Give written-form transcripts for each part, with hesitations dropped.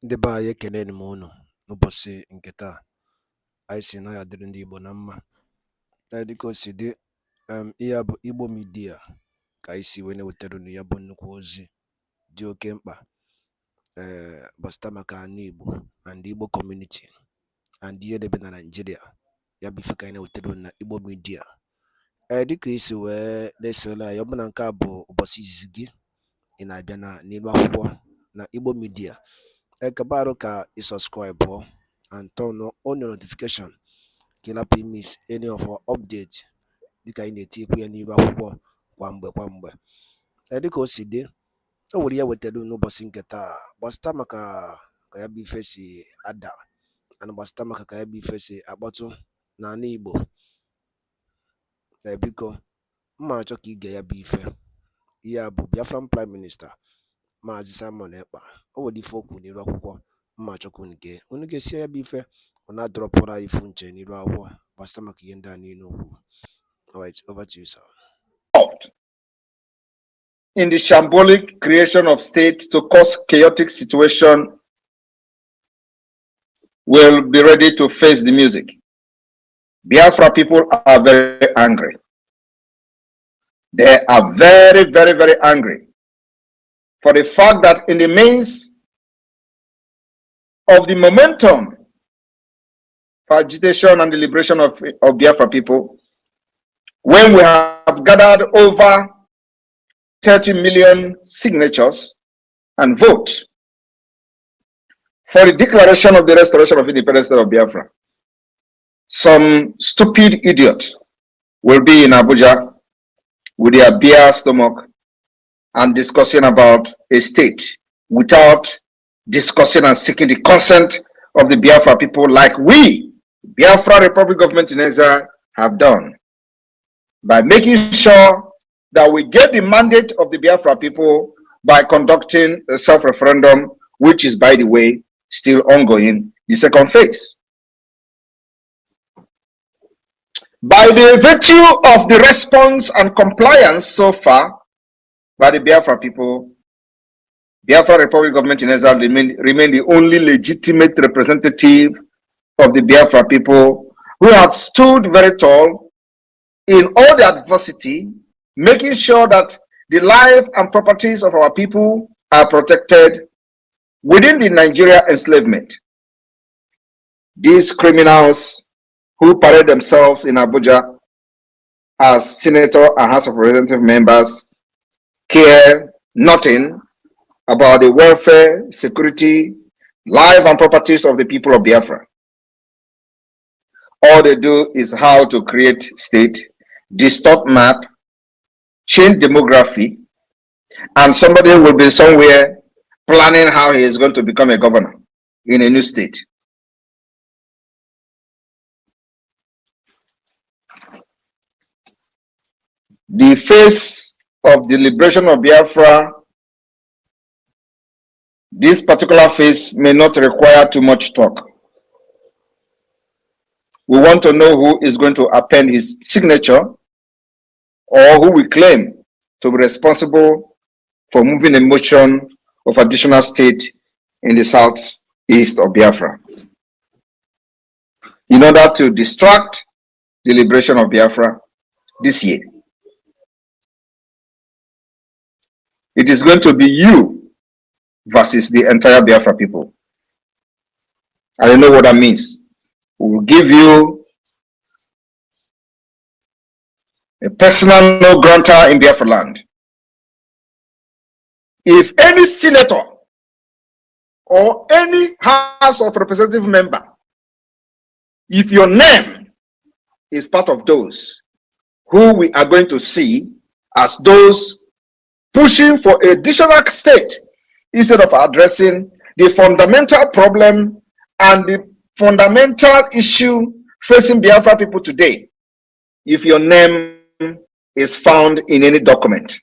Ndị be anyị ekeneni m unu n'ụbọchị nke taa. Anyị si na ya dịrị ndị Igbo na mma. Dịka o si dị, ihe a bụ Igbo Media ka anyị si wee na-ewetara unu ya bụ nnukwu ozi dị oke mkpa gbasịta maka ana Igbo and Igbo community and ihe debe na Nigeria. Ya bụ ife ka anyị na-ewetara unu na Igbo Media. Dịka isi wee na-esole anyị, ọ bụ na nke a bụ ụbọchị izizi gị ị na-abịa n'ilu akwụkwọ na Igbo Media, kabaru ka subscribe and turn on your notification ka ị lapụ miss any of our update dịka anyị na-etikwu ya n'ilu akwụkwọ kwa mgbe. Dịka o si dị, o nwere ya wetara n'ụbọchị nke taa gbasịta maka ka ya bụ ife si ada and gbasịta maka ka ya bụ ife si akpọtụ n'ala Igbo. Biko mma achọ ka ige ya bụ ife. Ihe a bụ Biafran Prime Minister MAZI Simon Ekpa. O nwere ife okwu n'ilu akwụkwọ mma achọ ka unu ga-esi ya bụ ife ọ na-adọrọpụrụ anyị ifu nche n'ilu akwụkwọ gbasịta maka ihe ndị a niile okwu. Alright, over to you, sir. In the shambolic creation of state to cause chaotic situation, will be ready to face the music. Biafra people are very angry. They are very, very, very angry for the fact that in the midst of the momentum for agitation and the liberation of Biafra people, when we have gathered over 30 million signatures and votes for the declaration of the restoration of independence of Biafra, some stupid idiot will be in Abuja with their beer stomach and discussing about a state without discussing and seeking the consent of the Biafra people, like we, Biafra Republic Government in Exile, have done, by making sure that we get the mandate of the Biafra people by conducting a self-referendum, which is, by the way, still ongoing, the second phase. By the virtue of the response and compliance so far by the Biafra people, Biafra Republic Government in Exile remain the only legitimate representative of the Biafra people, who have stood very tall in all the adversity, making sure that the life and properties of our people are protected within the Nigeria enslavement. These criminals who parade themselves in Abuja as senator and House of Representative members care nothing about the welfare, security, life and properties of the people of Biafra. All they do is how to create state, distort map, change demography, and somebody will be somewhere planning how he is going to become a governor in a new state. The face of the liberation of Biafra, this particular phase may not require too much talk. We want to know who is going to append his signature, or who we claim to be responsible for moving a motion of additional state in the southeast of Biafra, in order to distract the liberation of Biafra this year. It is going to be you versus the entire Biafra people. I don't know what that means. We will give you a personal no grantor in Biafra land. If any senator or any House of Representative member, if your name is part of those who we are going to see as those pushing for additional state instead of addressing the fundamental problem and the fundamental issue facing Biafra people today, if your name is found in any document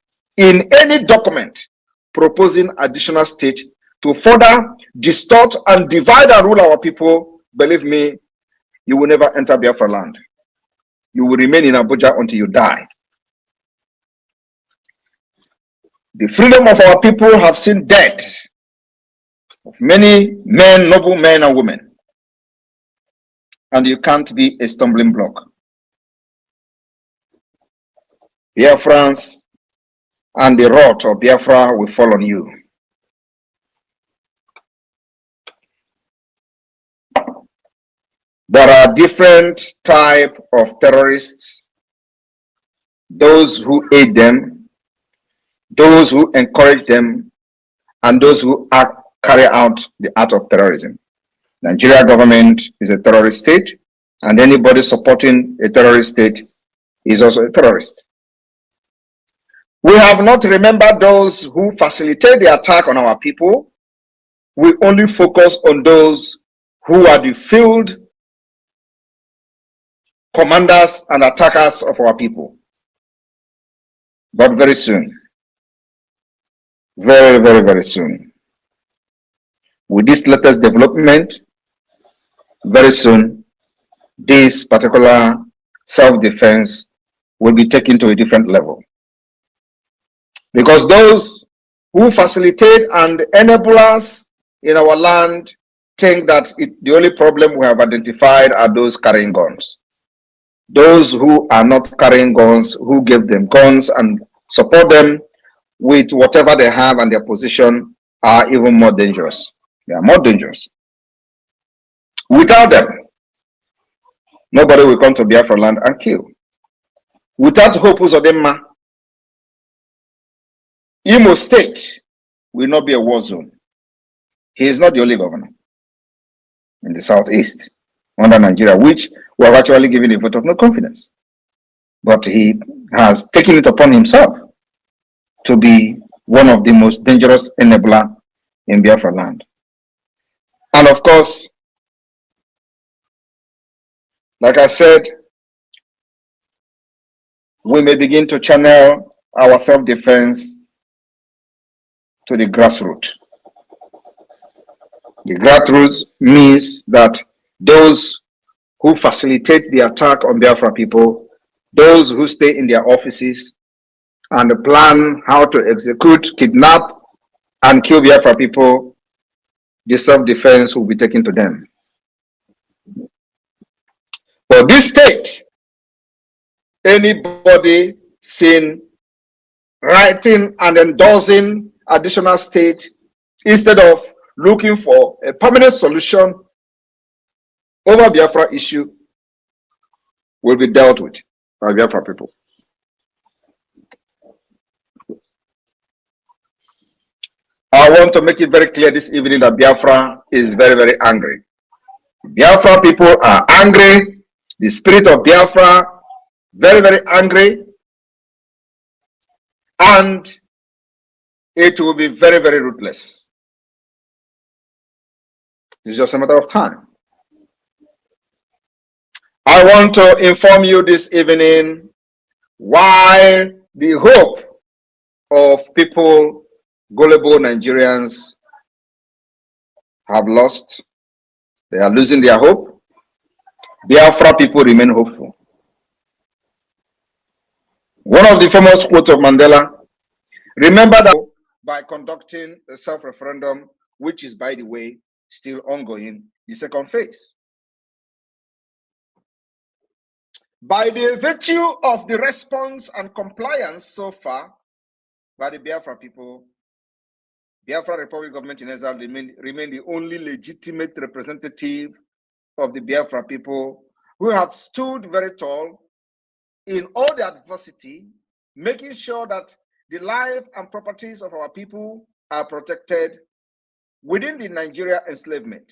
proposing additional state to further distort and divide and rule our people, believe me, you will never enter Biafra land. You will remain in Abuja until you die. The freedom of our people have seen death of many men, noble men and women. And you can't be a stumbling block. Biafrans and the wrath of Biafra will fall on you. There are different types of terrorists, those who aid them, those who encourage them, and those who carry out the act of terrorism. Nigeria government is a terrorist state, and anybody supporting a terrorist state is also a terrorist. We have not remembered those who facilitate the attack on our people. We only focus on those who are the field commanders and attackers of our people. But very soon, very, very, very soon, with this latest development, very soon, this particular self-defense will be taken to a different level. Because those who facilitate and enable us in our land think that the only problem we have identified are those carrying guns. Those who are not carrying guns, who give them guns and support them with whatever they have and their position, are even more dangerous. They are more dangerous. Without them, nobody will come to Biafra land and kill. Without Hope Uzodinma, Imo State will not be a war zone. He is not the only governor in the southeast under Nigeria, which we have actually given a vote of no confidence. But he has taken it upon himself to be one of the most dangerous enabler in Biafra land. And of course, like I said, we may begin to channel our self-defense to the grassroots. The grassroots means that those who facilitate the attack on Biafra people, those who stay in their offices and plan how to execute, kidnap, and kill Biafra people, the self-defense will be taken to them. For this state, anybody seen writing and endorsing additional state instead of looking for a permanent solution over Biafra issue will be dealt with by Biafra people. I want to make it very clear this evening that Biafra is very, very angry. Biafra people are angry. The spirit of Biafra, very, very angry. And it will be very, very ruthless. It's just a matter of time. I want to inform you this evening why the hope of people, gullible Nigerians, have lost. They are losing their hope. Biafra people remain hopeful. One of the famous quotes of Mandela, remember that by conducting a self-referendum, which is, by the way, still ongoing, the second phase. By the virtue of the response and compliance so far by the Biafra people, Biafra Republic government in exile remain the only legitimate representative of the Biafra people who have stood very tall in all the adversity, making sure that the life and properties of our people are protected within the Nigeria enslavement.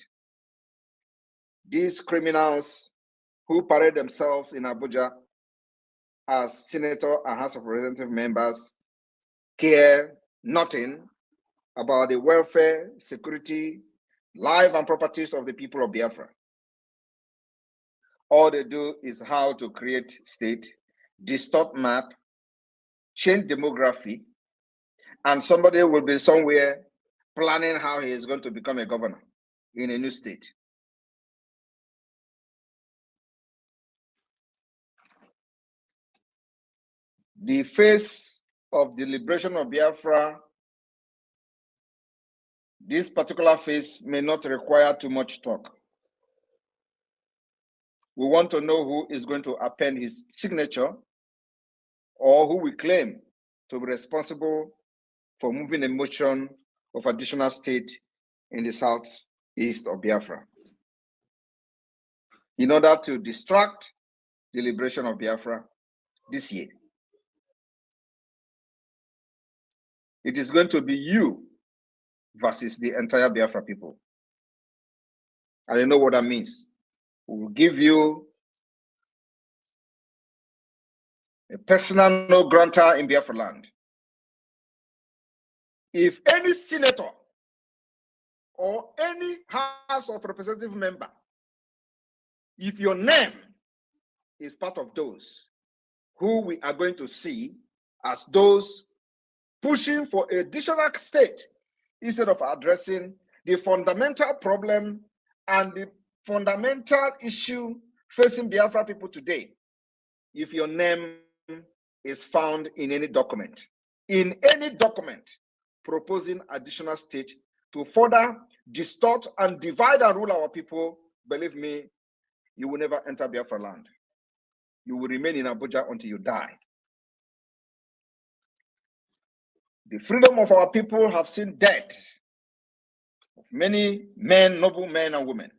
These criminals who parade themselves in Abuja as senator and House of Representative members care nothing about the welfare, security, life and properties of the people of Biafra. All they do is how to create state, distort map, change demography, and somebody will be somewhere planning how he is going to become a governor in a new state. The face of the liberation of Biafra This particular phase may not require too much talk. We want to know who is going to append his signature or who we claim to be responsible for moving a motion of additional state in the southeast of Biafra in order to distract the liberation of Biafra this year. It is going to be you versus the entire Biafra people. And you know what that means. We will give you a personal no grantor in Biafra land. If any senator or any House of Representative member, if your name is part of those who we are going to see as those pushing for a additional state instead of addressing the fundamental problem and the fundamental issue facing Biafra people today, if your name is found in any document proposing additional state to further distort and divide and rule our people, believe me, you will never enter Biafra land. You will remain in Abuja until you die. The freedom of our people have seen death of many men, noble men and women.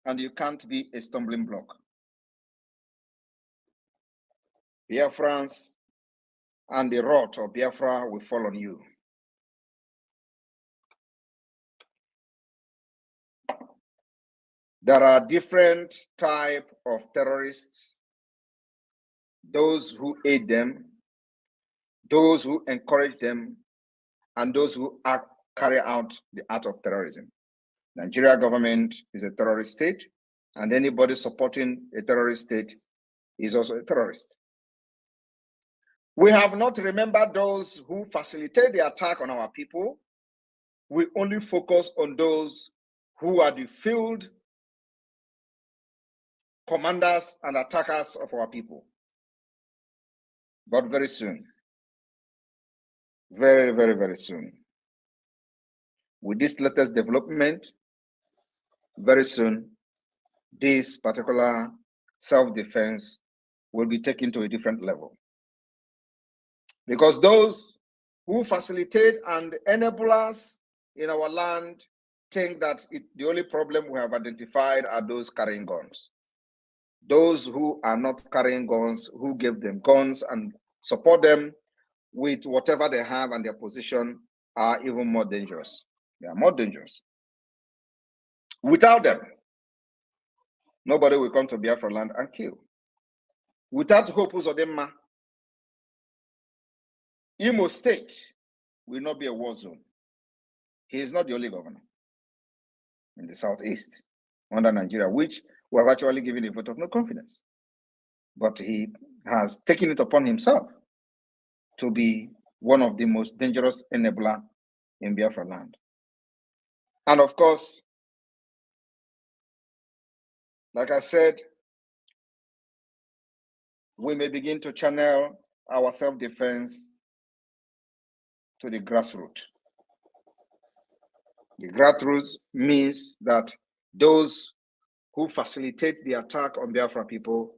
And you can't be a stumbling block. Biafrans and the wrath of Biafra will fall on you. There are different types of terrorists, those who aid them, those who encourage them, and those who carry out the act of terrorism. Nigeria government is a terrorist state, and anybody supporting a terrorist state is also a terrorist. We have not remembered those who facilitate the attack on our people. We only focus on those who are the field commanders and attackers of our people. But very soon, very, very, very soon, with this latest development, very soon, this particular self-defense will be taken to a different level. Because those who facilitate and enable us in our land think that the only problem we have identified are those carrying guns. Those who are not carrying guns, who give them guns and support them with whatever they have and their position, are even more dangerous. They are more dangerous. Without them, nobody will come to Biafra land and kill. Without Hope Uzodinma, Imo State will not be a war zone. He is not the only governor in the southeast under Nigeria, which we have actually given a vote of no confidence. But he has taken it upon himself to be one of the most dangerous enabler in Biafra land. And of course, like I said, we may begin to channel our self-defense to the grassroots. The grassroots means that those who facilitate the attack on Biafra people,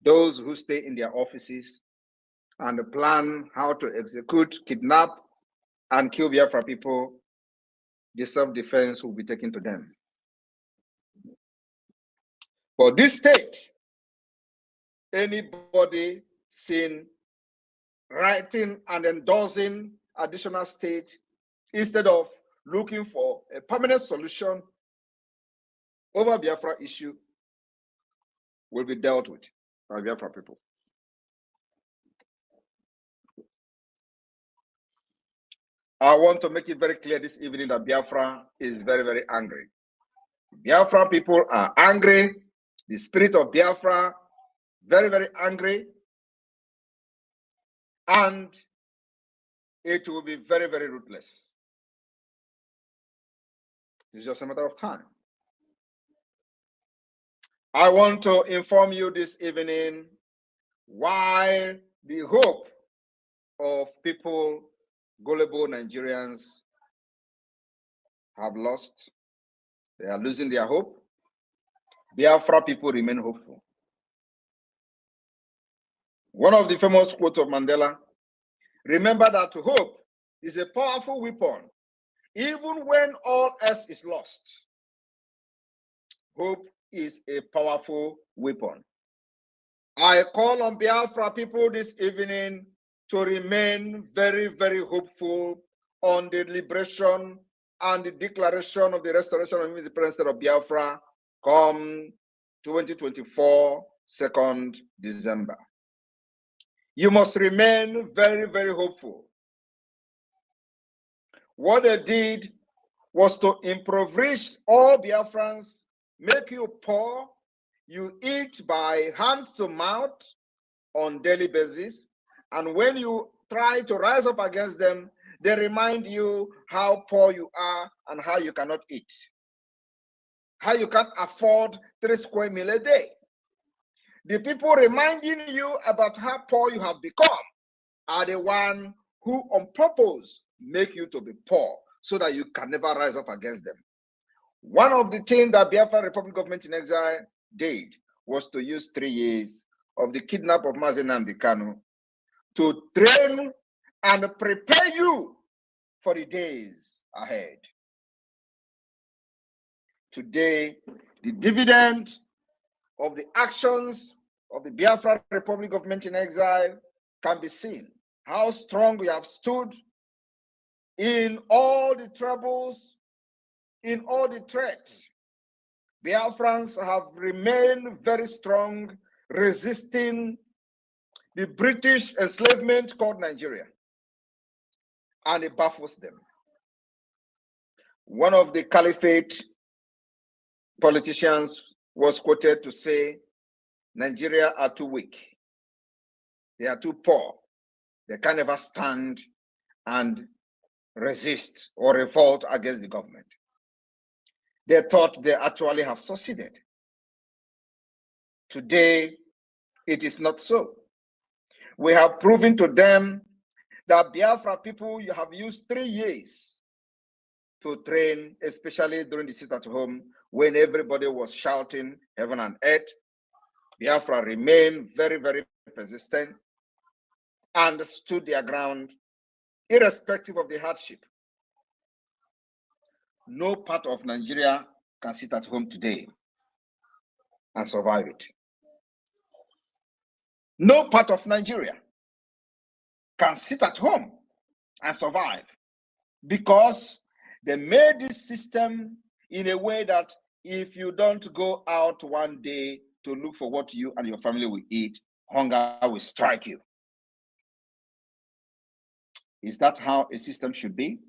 those who stay in their offices and plan how to execute, kidnap, and kill Biafra people, the self-defense will be taken to them. For this state, anybody seen writing and endorsing additional state instead of looking for a permanent solution over Biafra issue will be dealt with by Biafra people. I want to make it very clear this evening that Biafra is very, very angry. Biafra people are angry. The spirit of Biafra, very, very angry. And it will be very, very ruthless. It's just a matter of time. I want to inform you this evening why the hope of people, gullible Nigerians, have lost. They are losing their hope. Biafra people remain hopeful. One of the famous quotes of Mandela, remember that hope is a powerful weapon, even when all else is lost. Hope is a powerful weapon. I call on Biafra people this evening to remain very, very hopeful on the liberation and the declaration of the restoration of the independence of Biafra come 2024, 2nd December. You must remain very, very hopeful. What they did was to impoverish all Biafrans, make you poor. You eat by hand to mouth on daily basis. And when you try to rise up against them, they remind you how poor you are and how you cannot eat. How you can't afford 3 square meals a day. The people reminding you about how poor you have become are the ones who on purpose make you to be poor so that you can never rise up against them. One of the things that Biafra Republic Government in Exile did was to use 3 years of the kidnap of MAZI Nnamdi Kanu to train and prepare you for the days ahead. Today, the dividend of the actions of the Biafra Republic Government in Exile can be seen. How strong we have stood in all the troubles, in all the threats. Biafrans have remained very strong, resisting the British enslavement called Nigeria, and it baffles them. One of the caliphate politicians was quoted to say, Nigeria are too weak. They are too poor. They can never stand and resist or revolt against the government. They thought they actually have succeeded. Today, it is not so. We have proven to them that Biafra people, you have used 3 years to train, especially during the sit at home when everybody was shouting heaven and earth. Biafra remained very, very persistent and stood their ground irrespective of the hardship. No part of Nigeria can sit at home today and survive it. No part of Nigeria can sit at home and survive because they made this system in a way that if you don't go out one day to look for what you and your family will eat, hunger will strike you. Is that how a system should be?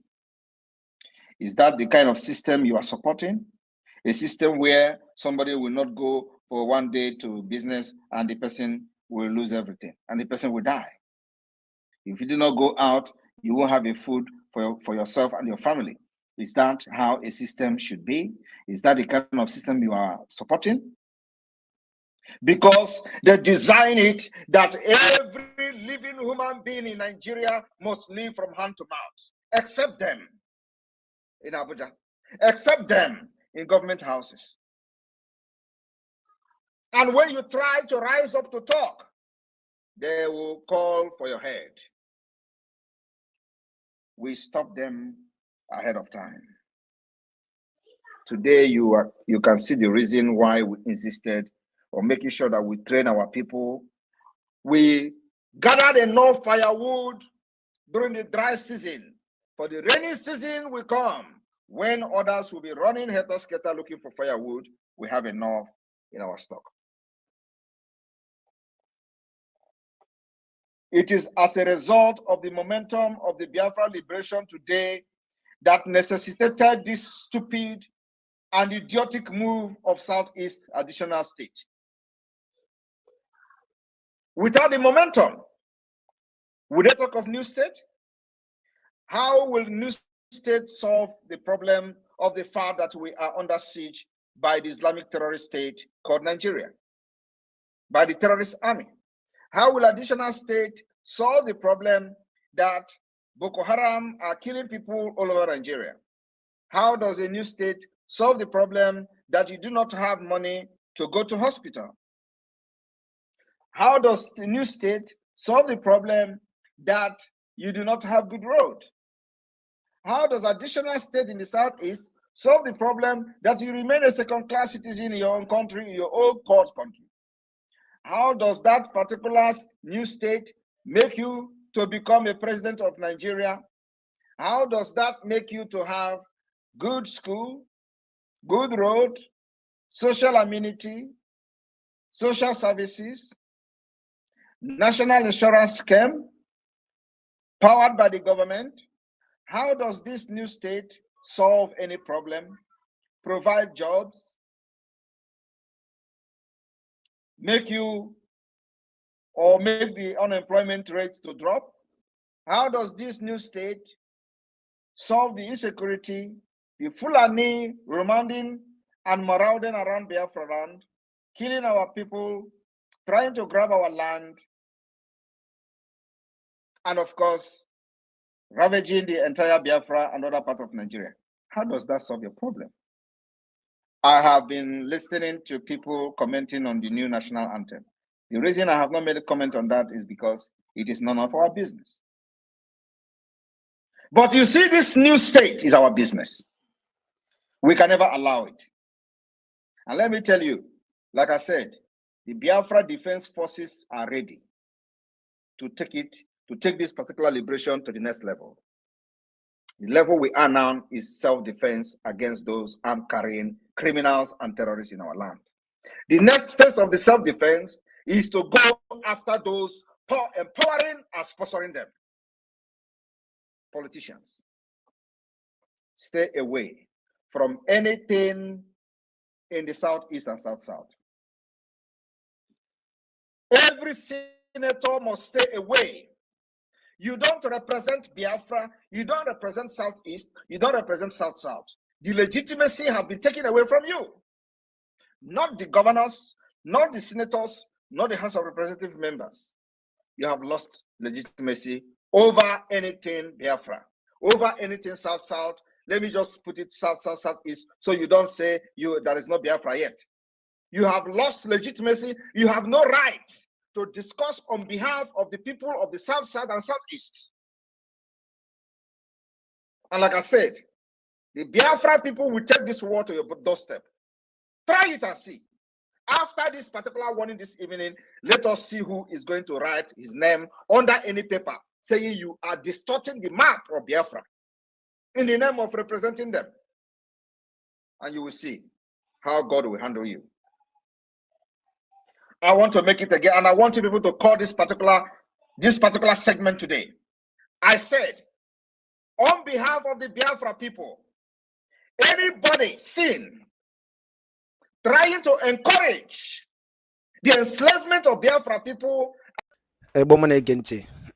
Is that the kind of system you are supporting? A system where somebody will not go for one day to business and the person will lose everything and the person will die. If you do not go out, you won't have a food for yourself and your family. Is that how a system should be? Is that the kind of system you are supporting? Because they design it that every living human being in Nigeria must live from hand to mouth, except them in Abuja, except them in government houses. And when you try to rise up to talk, they will call for your head. We stop them ahead of time. Today, you can see the reason why we insisted on making sure that we train our people. We gathered enough firewood during the dry season. For the rainy season will come, when others will be running helter-skelter looking for firewood, we have enough in our stock. It is as a result of the momentum of the Biafra liberation today that necessitated this stupid and idiotic move of Southeast additional state. Without the momentum, would they talk of new state? How will new state solve the problem of the fact that we are under siege by the Islamic terrorist state called Nigeria, by the terrorist army? How will additional state solve the problem that Boko Haram are killing people all over Nigeria? How does a new state solve the problem that you do not have money to go to hospital? How does the new state solve the problem that you do not have good road? How does additional state in the Southeast solve the problem that you remain a second-class citizen in your own country, in your own court country? How does that particular new state make you to become a president of Nigeria? How does that make you to have good school, good road, social amenity, social services, national insurance scheme powered by the government? How does this new state solve any problem, provide jobs, make you or make the unemployment rate to drop? How does this new state solve the insecurity, the Fulani remanding and marauding around Biafra land, killing our people, trying to grab our land, and of course, ravaging the entire Biafra and other part of Nigeria? How does that solve your problem? I have been listening to people commenting on the new national anthem. The reason I have not made a comment on that is because it is none of our business. But you see, this new state is our business. We can never allow it. And let me tell you, like I said, the Biafra Defense Forces are ready to take this particular liberation to the next level. The level we are now is self-defense against those arm-carrying criminals and terrorists in our land. The next phase of the self-defense is to go after those empowering and sponsoring them. Politicians, stay away from anything in the Southeast and South-South. Every senator must stay away. You don't represent Biafra, you don't represent Southeast, you don't represent South-South. The legitimacy has been taken away from you. Not the governors, not the senators, not the House of Representative members. You have lost legitimacy over anything Biafra, over anything South-South. Let me just put it South-South, Southeast, so you don't say there is no Biafra yet. You have lost legitimacy. You have no right to discuss on behalf of the people of the South-South and Southeast. And like I said, the Biafra people will take this war to your doorstep. Try it and see. After this particular warning this evening, let us see who is going to write his name under any paper saying you are distorting the map of Biafra in the name of representing them. And you will see how God will handle you. I want to make it again, and I want you people to call this particular segment today. I said, on behalf of the Biafra people, anybody seen trying to encourage the enslavement of Biafra people.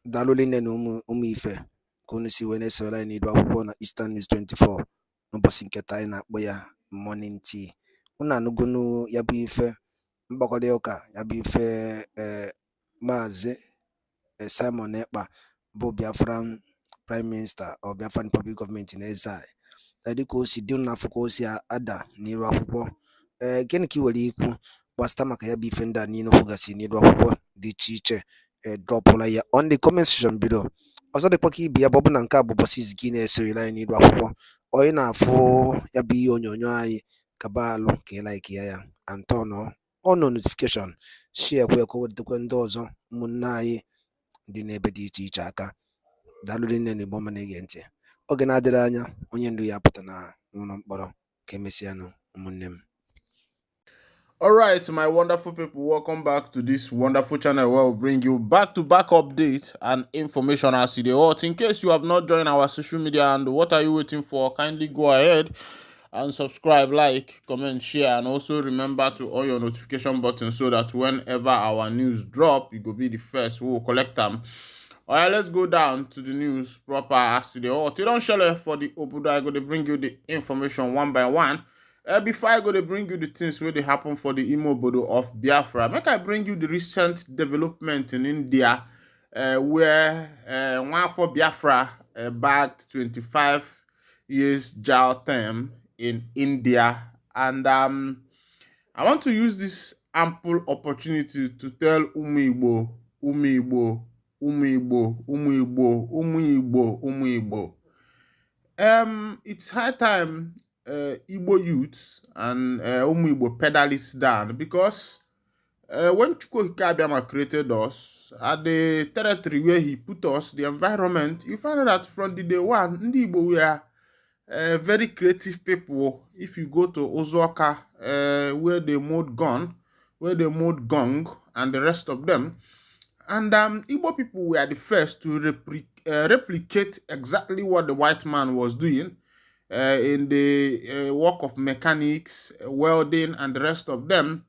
Dalolin umife kunisi wene sola ni dwa na Eastern News 24 no bosinketa na boya morning tea una nugunu yabu ife mbakode oka yabu ife MAZI Simon Ekpa bụ Biafran Prime Minister or Biafran Public Government in exile. Dịka o si dị n'afọ o si ada n'iru akwụkwọ gịnị ka i were ikwu gbasịta maka ya bụ ife ndị a niile kwugasị n'iru akwụkwọ dị iche iche dropụla ya on the comment section below. Ọzọ dịkwa ka ibe ya bụ na nke a bụ bọsis gị na-esoyere anyị n'iru akwụkwọ onye na-afụ ya bụ ihe onyonyo anyị kaba alụ ka ị like ya and turn on notification share kwa ka wetakwa ndị ọzọ ụmụnne anyị dị n'ebe dị iche iche aka. Daalụ nne na Igbo ma na-ege ntị. Oge na-adịrị anya onye ndu ya apụta na n'ụlọ mkpọrọ ka emesịanụ ụmụnne m. All right, my wonderful people, welcome back to this wonderful channel where we'll bring you back-to-back updates and information as you watch. In case you have not joined our social media, and what are you waiting for? Kindly go ahead and subscribe, like, comment, share, and also remember to on your notification button so that whenever our news drop, you will be the first. We will collect them. All right, let's go down to the news proper as to the whole. You don't share for the Obudo. I go to bring you the information one by one. Before I go to bring you the things where they happen for the Imo Bodo of Biafra, make I bring you the recent development in India, where one for Biafra bagged 25 years jail term in India. And I want to use this ample opportunity to tell Umu Igbo, it's high time Igbo youths and Umu Igbo pedal it down, because when Chukwuka Abiyama created us, at the territory where he put us, the environment, you find out that from the day one, Ndi Igbo were very creative people. If you go to Ozuoka, where they mode gun, where they mode gong, and the rest of them, and Igbo people were the first to replicate exactly what the white man was doing in the work of mechanics, welding, and the rest of them.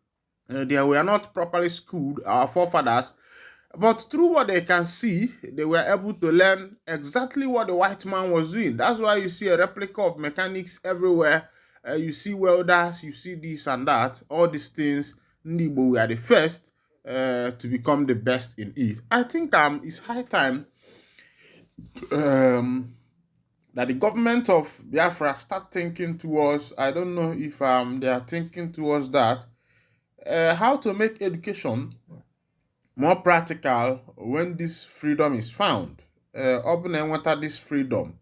They were not properly schooled, our forefathers, but through what they can see, they were able to learn exactly what the white man was doing. That's why you see a replica of mechanics everywhere. You see welders, you see this and that. All these things, Ndibo were the first to become the best in it. I think it's high time that the government of Biafra start thinking towards, I don't know if they are thinking towards that, how to make education more practical when this freedom is found. Open and water this freedom.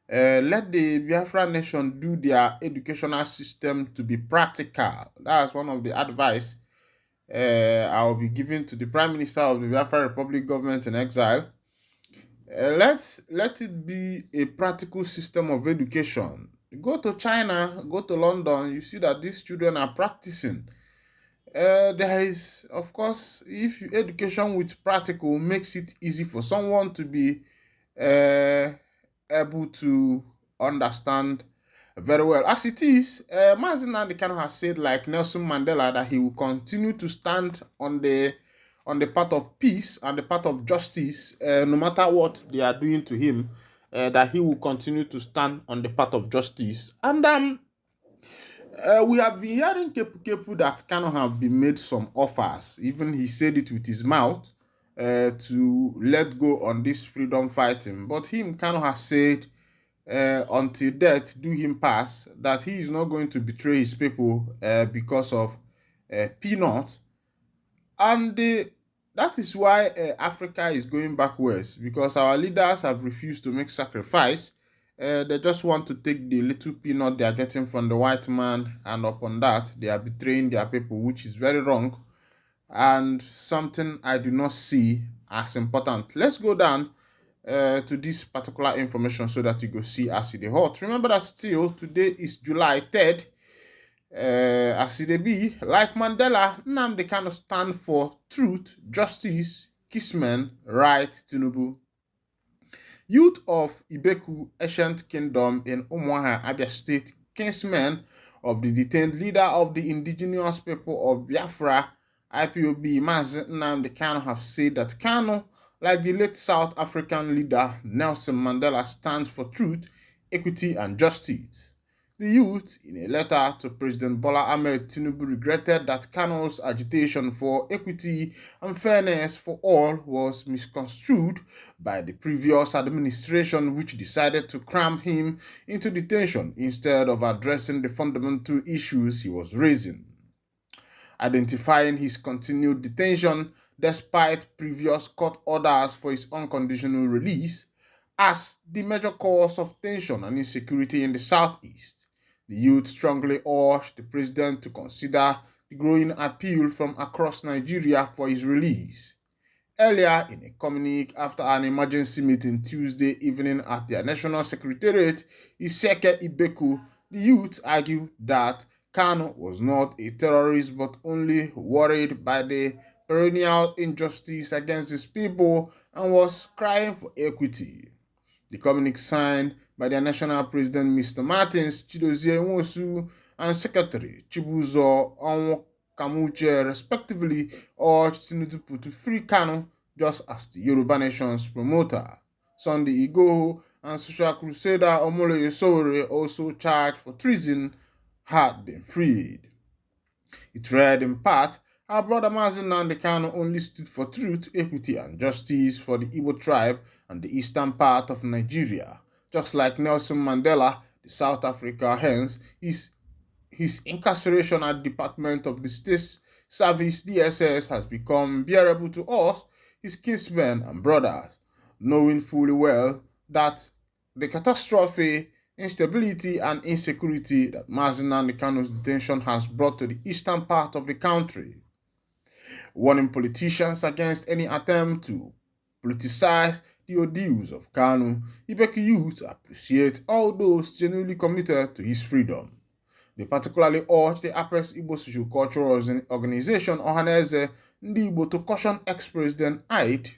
Let the Biafra nation do their educational system to be practical. That's one of the advice I will be giving to the Prime Minister of the Biafra Republic government in exile. Let it be a practical system of education. Go to China, go to London, you see that these children are practicing. There is, of course, if education with practical makes it easy for someone to be able to understand very well. As it is, MAZI Nnamdi Kanu has said, like Nelson Mandela, that he will continue to stand on the path of peace and the path of justice, no matter what they are doing to him, that he will continue to stand on the path of justice. And we have been hearing Kepu that Kanu have been made some offers. Even he said it with his mouth to let go on this freedom fighting. But him, Kanu has said, until death do him pass, that he is not going to betray his people because of peanuts. And that is why Africa is going backwards, because our leaders have refused to make sacrifice. They just want to take the little peanut they are getting from the white man, and upon that, they are betraying their people, which is very wrong and something I do not see as important. Let's go down to this particular information so that you go see as it hot. Remember that still today is July 3rd. As it be, like Mandela, Nnamdi Kanu stand for truth, justice, Kismen, right, Tinubu. Youth of Ibeku Ancient Kingdom in Umuaha, Abia State, kinsmen of the detained leader of the indigenous people of Biafra, IPOB, MAZI Nnamdi Kanu, have said that Kanu, like the late South African leader Nelson Mandela, stands for truth, equity, and justice. The youth, in a letter to President Bola Ahmed Tinubu, regretted that Kanu's agitation for equity and fairness for all was misconstrued by the previous administration, which decided to cram him into detention instead of addressing the fundamental issues he was raising. Identifying his continued detention despite previous court orders for his unconditional release as the major cause of tension and insecurity in the southeast, the youth strongly urged the president to consider the growing appeal from across Nigeria for his release. Earlier, in a communique after an emergency meeting Tuesday evening at their national secretariat, Iseke Ibeku, the youth argued that Kanu was not a terrorist but only worried by the perennial injustice against his people and was crying for equity. The communique signed by their national president Mr. Martins Chidozie Nwosu and Secretary Chibuzo Onwukamuche respectively urged Tinubu to free Kanu just as the Yoruba Nation's promoter Sunday Igboho and social crusader Omoloye Sowore, also charged for treason, had been freed. It read in part, our brother MAZI Nnamdi Kanu only stood for truth, equity, and justice for the Igbo tribe and the eastern part of Nigeria. Just like Nelson Mandela, the South Africa, hence his incarceration at Department of the State Service DSS has become bearable to us, his kinsmen and brothers, knowing fully well that the catastrophe, instability, and insecurity that MAZI Nnamdi Kanu's detention has brought to the eastern part of the country, warning politicians against any attempt to politicize the ordeals of Kanu. Ibeki youth appreciate all those genuinely committed to his freedom. They particularly urge the Apex Igbo Social-Cultural Organization Ohaneze Ndi Igbo to caution ex-president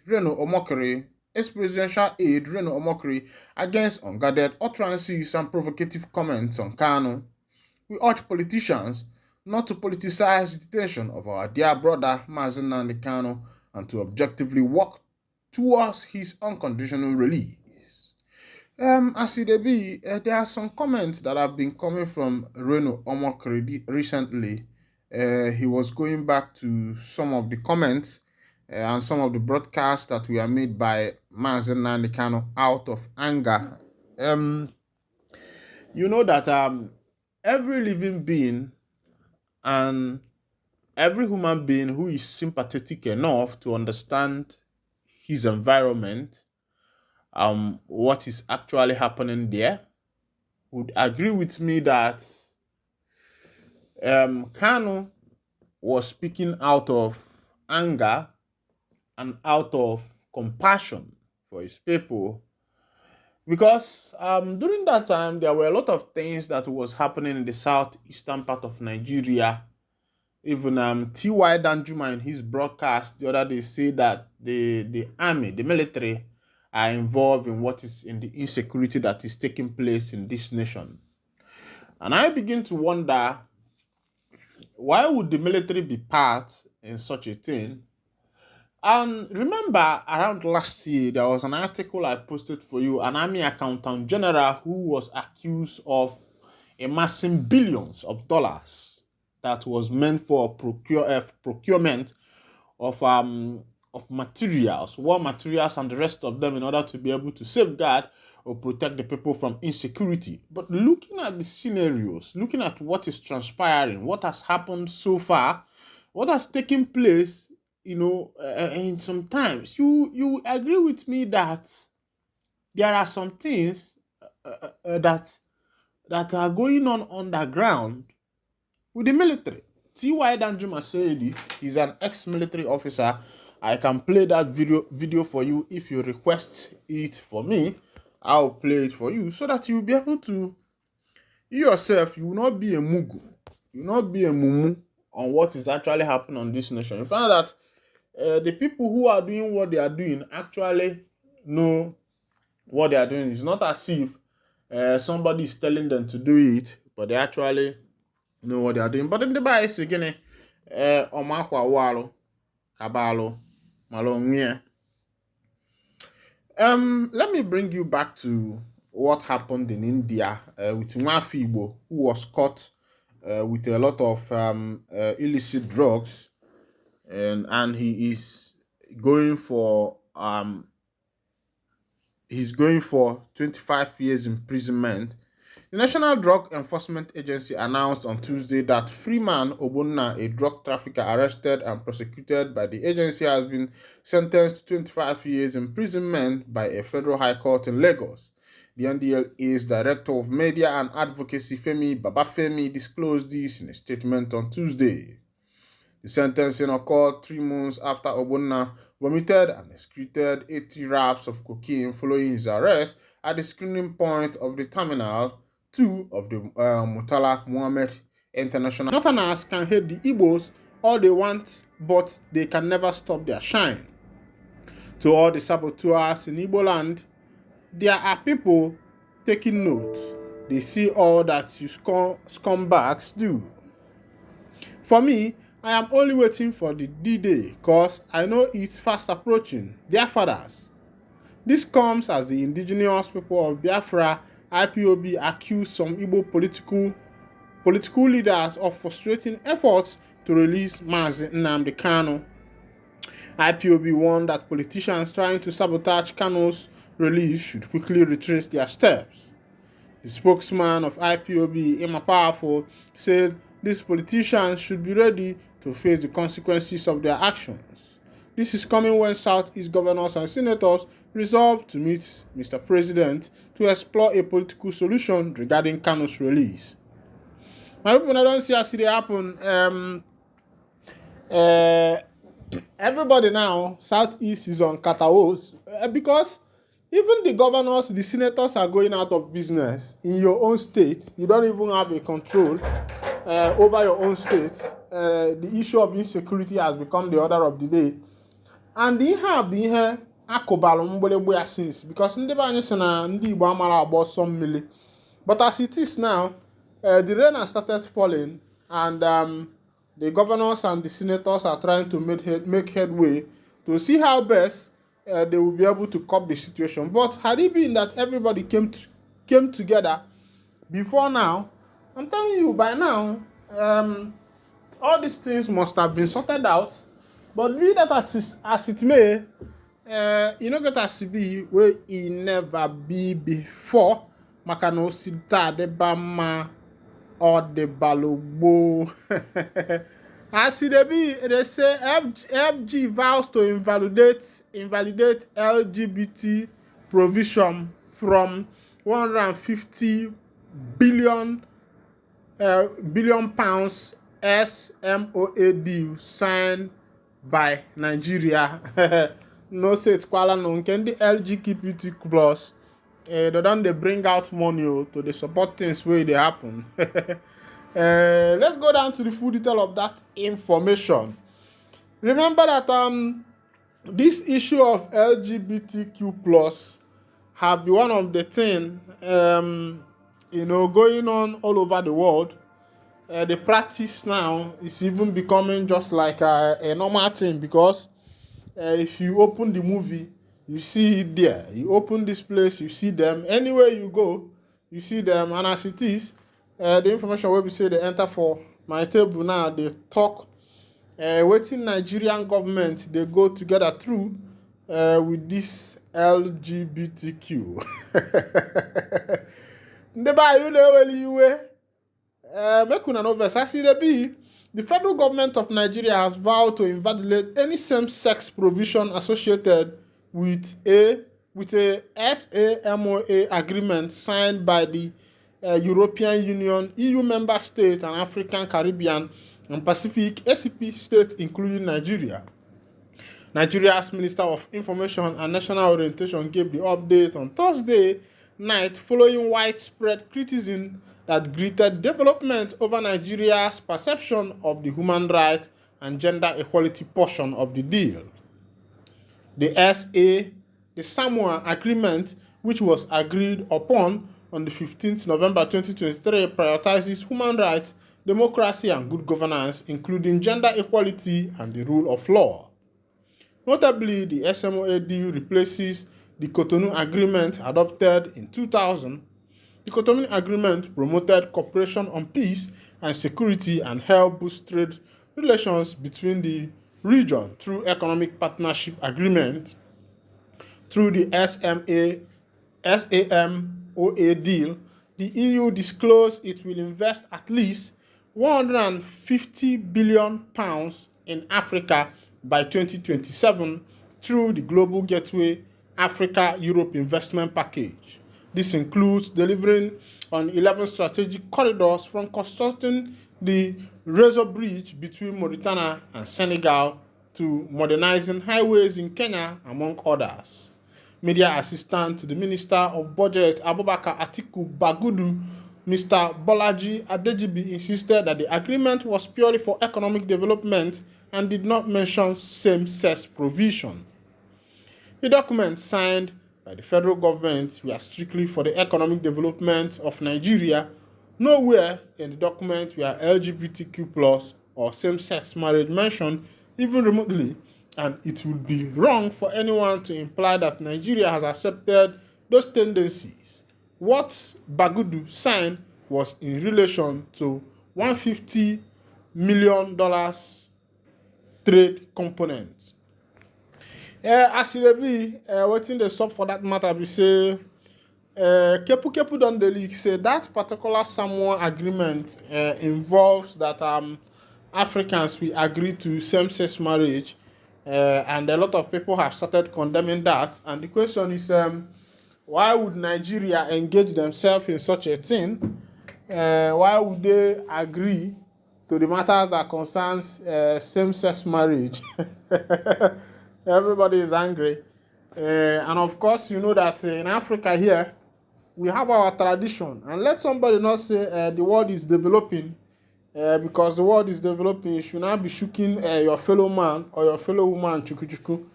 Reno Omokri, ex-presidential aide Reno Omokri against unguarded utterances and provocative comments on Kanu. We urge politicians not to politicize the detention of our dear brother MAZI Nnamdi Kanu and to objectively work towards his unconditional release. As it be, there are some comments that have been coming from Reno Omokri recently. He was going back to some of the comments and some of the broadcasts that were made by MAZI Nnamdi Kanu out of anger. You know that every living being and every human being who is sympathetic enough to understand his environment, what is actually happening there, would agree with me that Kanu was speaking out of anger and out of compassion for his people, because during that time there were a lot of things that was happening in the southeastern part of Nigeria. Even T.Y. Danjuma in his broadcast the other day said that the army, the military, are involved in what is in the insecurity that is taking place in this nation. And I begin to wonder, why would the military be part in such a thing? And remember, around last year, there was an article I posted for you, an army accountant general who was accused of amassing billions of dollars that was meant for procurement of materials, war materials, and the rest of them in order to be able to safeguard or protect the people from insecurity. But looking at the scenarios, looking at what is transpiring, what has happened so far, what has taken place, and sometimes you agree with me that there are some things that are going on underground with the military. T.Y. Danjuma said it. He's an ex-military officer. I can play that video for you if you request it for me. I'll play it for you so that you'll be able to, you yourself, you will not be a mugu. You will not be a mumu on what is actually happening on this nation. You find that the people who are doing what they are doing actually know what they are doing. It's not as if somebody is telling them to do it, but they actually know what they are doing. But in the bias again, omakwa walo kabalo malongwe. Let me bring you back to what happened in India with Nwafi Igbo, who was caught with a lot of illicit drugs, and he is going for 25 years imprisonment. The National Drug Enforcement Agency announced on Tuesday that Freeman Obonna, a drug trafficker arrested and prosecuted by the agency, has been sentenced to 25 years imprisonment by a federal high court in Lagos. The NDLA's Director of Media and Advocacy, Femi Babafemi, disclosed this in a statement on Tuesday. The sentencing occurred 3 months after Obonna vomited and excreted 80 wraps of cocaine following his arrest at the screening point of the Terminal 2 of the Murtala Muhammad International. Northerners can hate the Igbos all they want, but they can never stop their shine. To all the saboteurs in Igbo land, there are people taking note. They see all that you scumbags do. For me, I am only waiting for the D-Day because I know it's fast approaching. Dear fathers, this comes as the indigenous people of Biafra, IPOB, accuse some Igbo political leaders of frustrating efforts to release MAZI Nnamdi Kanu. IPOB warned that politicians trying to sabotage Kanu's release should quickly retrace their steps. The spokesman of IPOB, Emma Powerful, said these politicians should be ready to face the consequences of their actions. This is coming when Southeast governors and senators resolved to meet Mr. President to explore a political solution regarding Kanu's release. My people, I don't see how it happen. Everybody now, Southeast is on Kataos because even the governors, the senators are going out of business in your own state. You don't even have a control over your own state. The issue of insecurity has become the order of the day. And they have been here since because but as it is now, the rain has started falling, and the governors and the senators are trying to make headway to see how best they will be able to cope the situation. But had it been that everybody came together before now, I'm telling you, by now, all these things must have been sorted out. But be that as it may, you know get as be where it never be before. Makano sita de bama or the balogbo. As it be, they say FG vows to invalidate LGBT provision from 150 billion pounds SMOA deal signed by Nigeria. No say it's kwala no can the LGBT plus they bring out money to the support things where they happen. Let's go down to the full detail of that information. Remember that this issue of LGBTQ plus have been one of the things going on all over the world. The practice now is even becoming just like a normal thing because if you open the movie, you see it there. You open this place, you see them. Anywhere you go, you see them. And as it is, the information where we say they enter for my table now, they talk waiting Nigerian government, they go together through with this LGBTQ. Make una no vex. The federal government of Nigeria has vowed to invalidate any same-sex provision associated with a SAMOA agreement signed by the European Union, EU member states, and African, Caribbean, and Pacific ACP states, including Nigeria. Nigeria's Minister of Information and National Orientation gave the update on Thursday night following widespread criticism that greeted development over Nigeria's perception of the human rights and gender equality portion of the deal. The Samoa Agreement, which was agreed upon on the 15th November 2023, prioritizes human rights, democracy, and good governance, including gender equality and the rule of law. Notably, the SMOA deal replaces the Cotonou Agreement adopted in 2000. The Cotonou Agreement promoted cooperation on peace and security and helped boost trade relations between the region through economic partnership agreement. Through the SAMOA deal, the EU disclosed it will invest at least 150 billion pounds in Africa by 2027 through the Global Gateway Africa-Europe Investment Package. This includes delivering on 11 strategic corridors from constructing the Razor Bridge between Mauritania and Senegal to modernizing highways in Kenya, among others. Media assistant to the Minister of Budget, Abubakar Atiku Bagudu, Mr. Bolaji Adejibi, insisted that the agreement was purely for economic development and did not mention same-sex provision. The documents signed by the federal government were strictly for the economic development of Nigeria. Nowhere in the document were LGBTQ+ or same-sex marriage mentioned, even remotely, and it would be wrong for anyone to imply that Nigeria has accepted those tendencies. What Bagudu signed was in relation to $150 million trade components. As it be, waiting the sub for that matter, we say, Kepu don the leak say that particular Samoa agreement involves that Africans will agree to same-sex marriage, and a lot of people have started condemning that. And the question is, why would Nigeria engage themselves in such a thing? Why would they agree to the matters that concerns same-sex marriage? Everybody is angry. And of course, you know that in Africa here, we have our tradition. And let somebody not say the world is developing, because the world is developing. You should not be shooking your fellow man or your fellow woman, chuku chuku.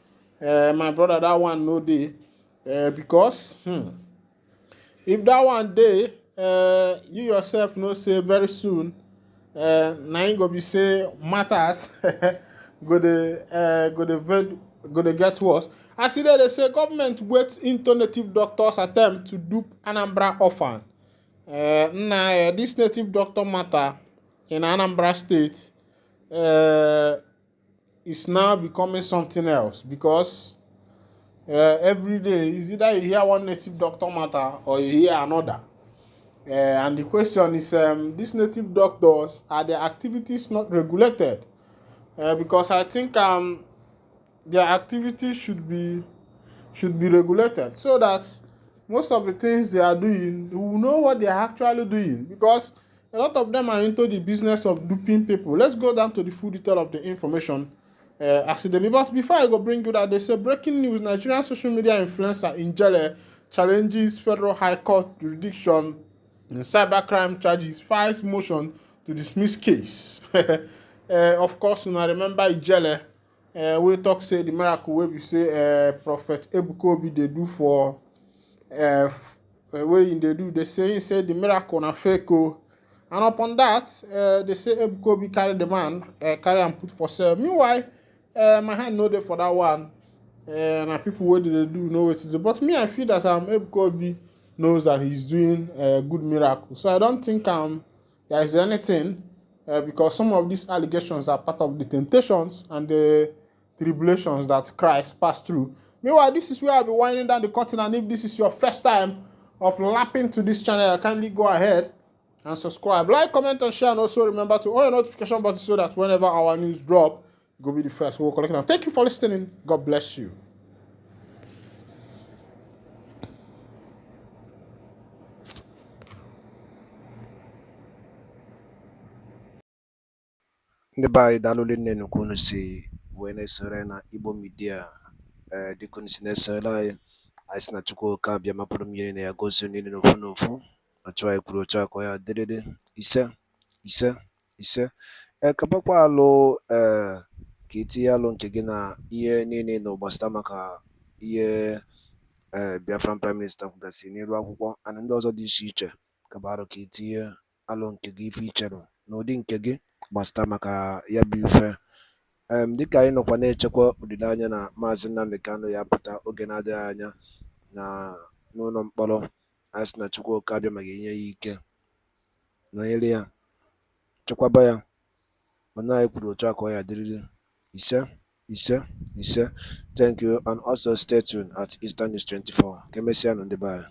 My brother, that one no day. Because if that one day, you yourself know say very soon, now you go be say matters go to get worse. As they say government waits into native doctors attempt to dupe Anambra orphan. This native doctor matter in Anambra State is now becoming something else, because every day is either you hear one native doctor matter or you hear another. And the question is, these native doctors, are their activities not regulated? Because I think their activities should be regulated, so that most of the things they are doing, we will know what they are actually doing, because a lot of them are into the business of duping people. Let's go down to the full detail of the information. Accidentally, but before I go bring you that, they say breaking news: Nigerian social media influencer Injele challenges federal high court jurisdiction in cybercrime charges, files motion to dismiss case. Of course, I remember Ijele. We talk say the miracle wey we say Prophet Ebuka Obi dey do for wey they do. They say the miracle na fake o. And upon that, they say Ebuka Obi carry the man, carry and put for sale. Meanwhile, my hand no there for that one. And people wey they do know what to do. But me, I feel that Ebuka Obi knows that he's doing a good miracle. So I don't think there is anything, because some of these allegations are part of the temptations and the tribulations that Christ passed through. Meanwhile, this is where I'll be winding down the curtain, and if this is your first time of lapping to this channel, kindly go ahead and subscribe. Like, comment, and share, and also remember to on your notification button so that whenever our news drop, you'll be the first. We'll collect them. Thank you for listening. God bless you. Ndị be anyị daalụ nne nnukwu unu si wee na-esore na Igbo Media. Dịka unu si na-esore anyị sị na Chukwu oke abịa mapụrụ mmiri na ya gozie niile n'ofu n'ofu. Otu anyị kwuru otu akọ ya dịrịrị ise kabakwa alụ ka itinye alụ nke gị na ihe niile na gbasara maka ihe Biafran Prime Minister kwugasị n'iru akwụkwọ ana ndị ọzọ dị iche iche kabarụ ka itinye alụ nke gị ife icherụ n'ụdị nke gị gbasara maka ya bụ ife. Dịka anyị nọkwa na-echekwa olileanya na Maazị Nnamdi Kanu ya pụta oge na-adịghị anya na n'ụlọ mkpọrọ, anyị sị na Chukwu oke abịa ma ga-enye ya ike nọnyere ya chekwaba ya, mana anyị kwuru otu aka ọ ya dịrịrị ise. Thank you, and also stay tuned at Eastern News 24. Ka emesịa nụ ndị be anyị.